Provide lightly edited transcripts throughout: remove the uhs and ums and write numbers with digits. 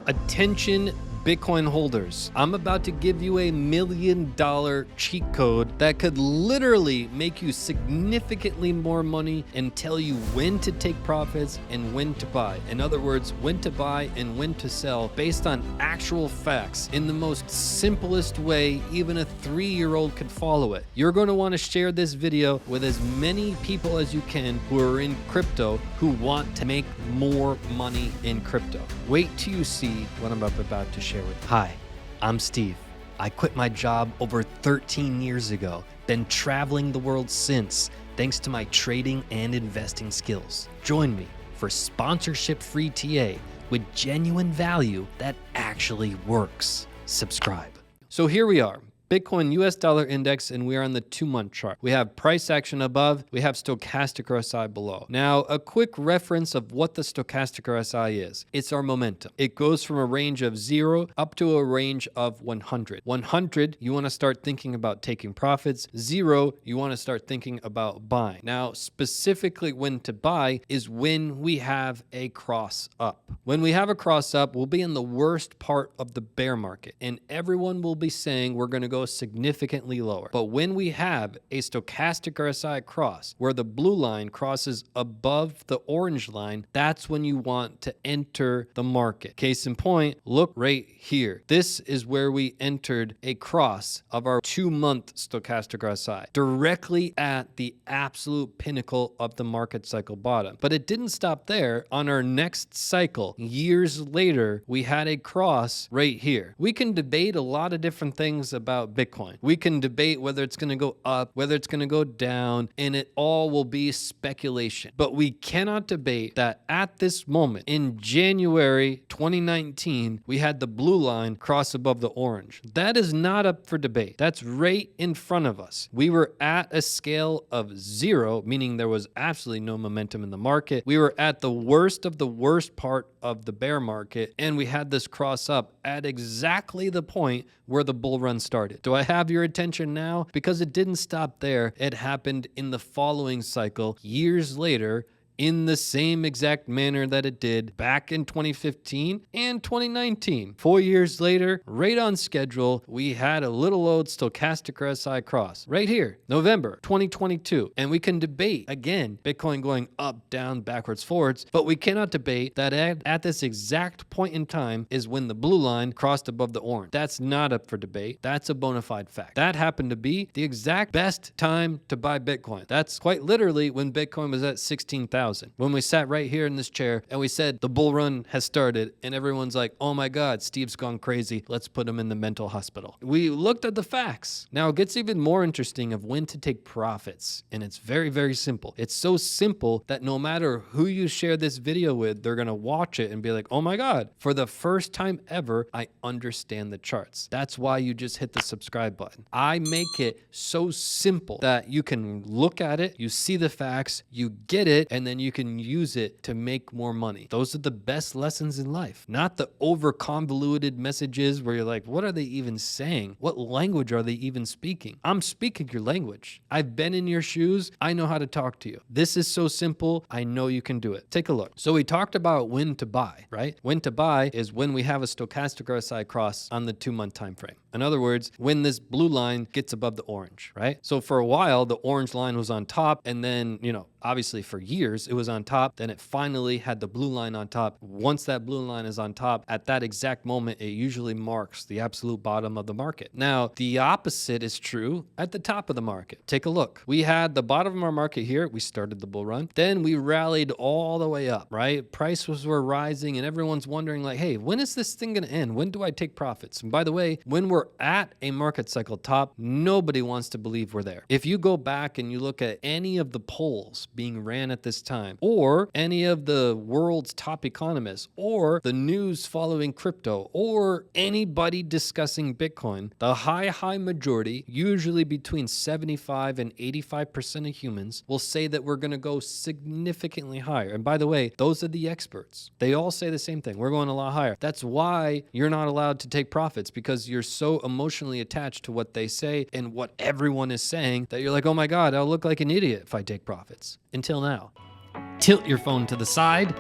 Attention Bitcoin holders, I'm about to give you a $1 million cheat code that could literally make you significantly more money and tell you when to take profits and when to buy. In other words, when to buy and when to sell based on actual facts in the most simplest way even a 3-year-old could follow it. You're going to want to share this video with as many people as you can who are in crypto who want to make more money in crypto. Wait till you see what I'm about to share with you. Hi, I'm Steve. I quit my job over 13 years ago, been traveling the world since, thanks to my trading and investing skills. Join me for sponsorship-free TA with genuine value that actually works. Subscribe. So here we are. Bitcoin US dollar index, and we are on the 2-month chart. We have price action above, we have stochastic RSI below. Now, a quick reference of what the stochastic RSI is. It's our momentum. It goes from a range of 0 up to a range of 100. 100, you want to start thinking about taking profits. 0, you want to start thinking about buying. Now, specifically when to buy is when we have a cross up. When we have a cross up, we'll be in the worst part of the bear market, and everyone will be saying we're going to go significantly lower. But when we have a stochastic RSI cross where the blue line crosses above the orange line, that's when you want to enter the market. Case in point, look right here. This is where we entered a cross of our 2-month stochastic RSI, directly at the absolute pinnacle of the market cycle bottom. But it didn't stop there. On our next cycle, years later, we had a cross right here. We can debate a lot of different things about Bitcoin. We can debate whether it's going to go up, whether it's going to go down, and it all will be speculation. But we cannot debate that at this moment, in January 2019, we had the blue line cross above the orange. That is not up for debate. That's right in front of us. We were at a scale of 0, meaning there was absolutely no momentum in the market. We were at the worst of the worst part of the bear market, and we had this cross up at exactly the point where the bull run started. Do I have your attention now? Because it didn't stop there. It happened in the following cycle, years later, in the same exact manner that it did back in 2015 and 2019. 4 years later, right on schedule, we had a little old stochastic RSI cross right here, November 2022. And we can debate, again, Bitcoin going up, down, backwards, forwards, but we cannot debate that at this exact point in time is when the blue line crossed above the orange. That's not up for debate. That's a bona fide fact. That happened to be the exact best time to buy Bitcoin. That's quite literally when Bitcoin was at 16,000. When we sat right here in this chair and we said the bull run has started and everyone's like, oh my God, Steve's gone crazy. Let's put him in the mental hospital. We looked at the facts. Now it gets even more interesting of when to take profits. And it's very, very simple. It's so simple that no matter who you share this video with, they're going to watch it and be like, oh my God, for the first time ever, I understand the charts. That's why you just hit the subscribe button. I make it so simple that you can look at it, you see the facts, you get it, and then you can use it to make more money. Those are the best lessons in life, not the over convoluted messages where you're like, what are they even saying? What language are they even speaking? I'm speaking your language. I've been in your shoes. I know how to talk to you. This is so simple. I know you can do it. Take a look. So we talked about when to buy, right? When to buy is when we have a stochastic RSI cross on the 2-month time frame. In other words, when this blue line gets above the orange, right? So for a while, the orange line was on top, and then, obviously for years it was on top, then it finally had the blue line on top. Once that blue line is on top, at that exact moment, it usually marks the absolute bottom of the market. Now, the opposite is true at the top of the market. Take a look. We had the bottom of our market here. We started the bull run. Then we rallied all the way up, right? Prices were rising and everyone's wondering like, hey, when is this thing going to end? When do I take profits? And by the way, when we're at a market cycle top, nobody wants to believe we're there. If you go back and you look at any of the polls being ran at this time, or any of the world's top economists, or the news following crypto, or anybody discussing Bitcoin, the high majority, usually between 75 and 85% of humans, will say that we're going to go significantly higher. And by the way, those are the experts. They all say the same thing. We're going a lot higher. That's why you're not allowed to take profits, because you're so emotionally attached to what they say and what everyone is saying that you're like, oh my God, I'll look like an idiot if I take profits. Until now. Tilt your phone to the side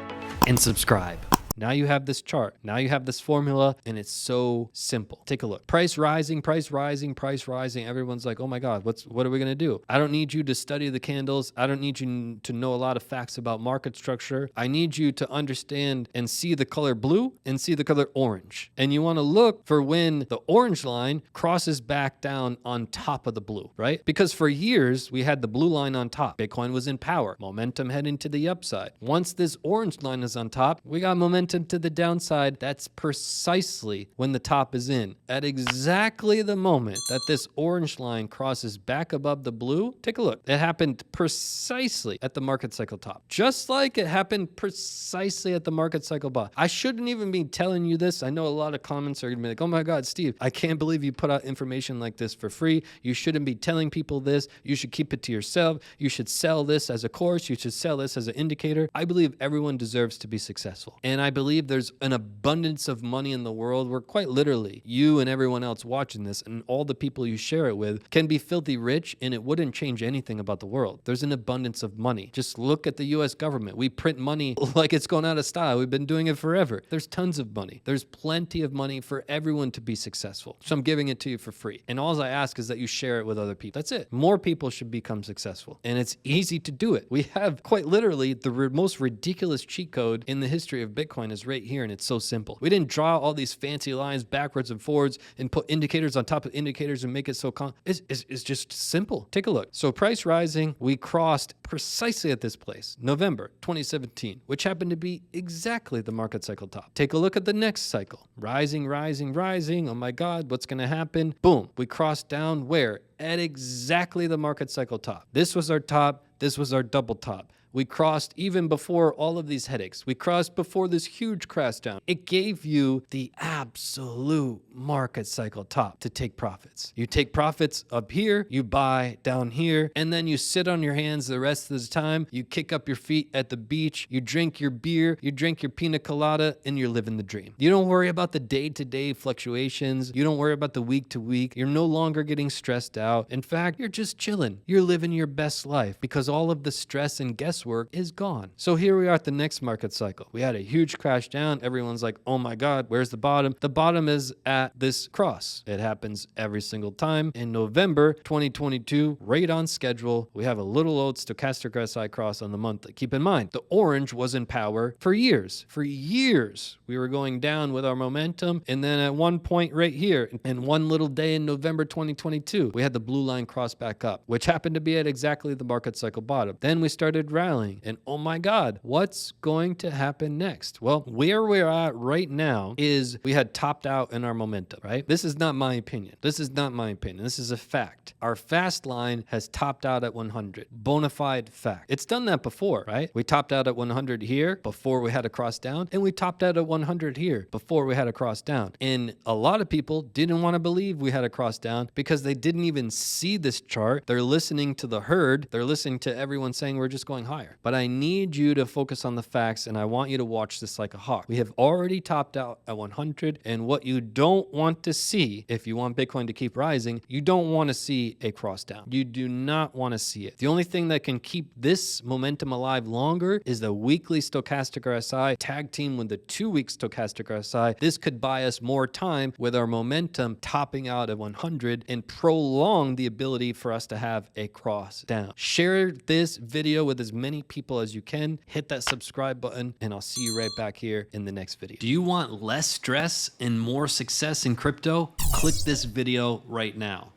and subscribe. Now you have this chart. Now you have this formula, and it's so simple. Take a look. Price rising, price rising, price rising. Everyone's like, oh my God, what are we going to do? I don't need you to study the candles. I don't need you to know a lot of facts about market structure. I need you to understand and see the color blue and see the color orange. And you want to look for when the orange line crosses back down on top of the blue, right? Because for years, we had the blue line on top. Bitcoin was in power, momentum heading to the upside. Once this orange line is on top, we got momentum to the downside. That's precisely when the top is in. At exactly the moment that this orange line crosses back above the blue, take a look. It happened precisely at the market cycle top. Just like it happened precisely at the market cycle bottom. I shouldn't even be telling you this. I know a lot of comments are gonna be like, oh my God, Steve, I can't believe you put out information like this for free. You shouldn't be telling people this. You should keep it to yourself. You should sell this as a course. You should sell this as an indicator. I believe everyone deserves to be successful. And I believe there's an abundance of money in the world where quite literally you and everyone else watching this and all the people you share it with can be filthy rich and it wouldn't change anything about the world. There's an abundance of money. Just look at the US government. We print money like it's going out of style. We've been doing it forever. There's tons of money. There's plenty of money for everyone to be successful. So I'm giving it to you for free. And all I ask is that you share it with other people. That's it. More people should become successful. And it's easy to do it. We have quite literally the most ridiculous cheat code in the history of Bitcoin is right here. And it's so simple. We didn't draw all these fancy lines backwards and forwards and put indicators on top of indicators and make it so it's just simple. Take a look. So price rising, we crossed precisely at this place, November 2017, which happened to be exactly the market cycle top. Take a look at the next cycle. Rising, rising, rising. Oh my God, what's going to happen? Boom. We crossed down where? At exactly the market cycle top. This was our top. This was our double top. We crossed even before all of these headaches. We crossed before this huge crash down. It gave you the absolute market cycle top to take profits. You take profits up here, you buy down here, and then you sit on your hands the rest of the time. You kick up your feet at the beach, you drink your beer, you drink your pina colada, and you're living the dream. You don't worry about the day-to-day fluctuations. You don't worry about the week-to-week. You're no longer getting stressed out. In fact, you're just chilling. You're living your best life because all of the stress and guesswork is gone. So here we are at the next market cycle. We had a huge crash down. Everyone's like, oh my God, where's the bottom? The bottom is at this cross. It happens every single time. In November 2022, right on schedule, we have a little old stochastic RSI cross on the monthly. Keep in mind, the orange was in power for years. For years, we were going down with our momentum. And then at one point right here, in one little day in November 2022, we had the blue line cross back up, which happened to be at exactly the market cycle bottom. Then we started rallying. And oh my God, what's going to happen next? Well, where we're at right now is we had topped out in our momentum, right? This is not my opinion. This is not my opinion. This is a fact. Our fast line has topped out at 100. Bona fide fact. It's done that before, right? We topped out at 100 here before we had a cross down, and we topped out at 100 here before we had a cross down. And a lot of people didn't want to believe we had a cross down because they didn't even see this chart. They're listening to the herd. They're listening to everyone saying we're just going higher. But I need you to focus on the facts, and I want you to watch this like a hawk. We have already topped out at 100, and what you don't want to see, if you want Bitcoin to keep rising, you don't want to see a cross down. You do not want to see it. The only thing that can keep this momentum alive longer is the weekly stochastic RSI tag team with the 2-week stochastic RSI. This could buy us more time with our momentum topping out at 100 and prolong the ability for us to have a cross down. Share this video with as many people as you can. Hit that subscribe button, and I'll see you right back here in the next video. Do you want less stress and more success in crypto? Click this video right now.